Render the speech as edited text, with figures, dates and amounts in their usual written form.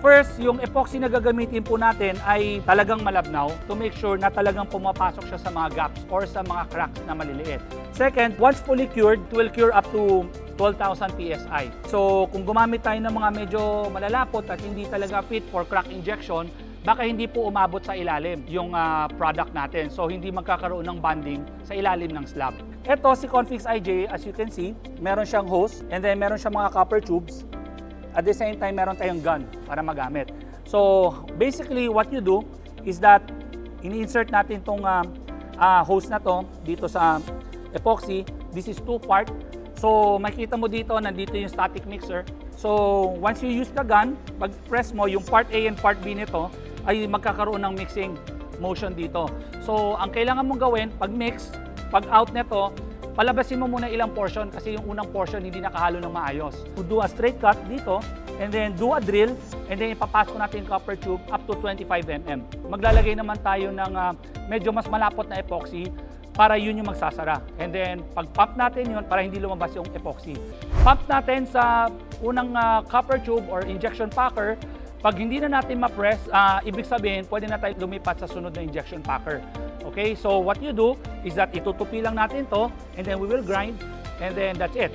First, yung epoxy na gagamitin po natin ay talagang malabnaw to make sure na talagang pumapasok siya sa mga gaps or sa mga cracks na maliliit. Second, once fully cured, it will cure up to 12,000 PSI. So kung gumamit tayo ng mga medyo malalapot at hindi talaga fit for crack injection, baka hindi po umabot sa ilalim yung product natin. So hindi magkakaroon ng bonding sa ilalim ng slab. Ito si Confix IJ, as you can see, meron siyang hose and then meron siyang mga copper tubes. At the same time, meron tayong gun para magamit. So basically what you do is that ini-insert natin itong hose na to dito sa epoxy. This is two-part. So makikita mo dito, nandito yung static mixer. So once you use the gun, pag press mo, yung part A and part B nito ay magkakaroon ng mixing motion dito. So ang kailangan mong gawin, pag mix, pag out nito, palabasin mo muna ilang portion kasi yung unang portion hindi nakahalo ng maayos. Do a straight cut dito and then do a drill and then ipapasok natin yung copper tube up to 25 mm. Maglalagay naman tayo ng medyo mas malapot na epoxy para yun yung magsasara. And then pag pump natin yun para hindi lumabas yung epoxy. Pump natin sa unang copper tube or injection packer. Pag hindi na natin ma-press, ibig sabihin pwede na tayo lumipat sa sunod na injection packer. Okay, so what you do is that itutupi lang natin to and then we will grind and then that's it.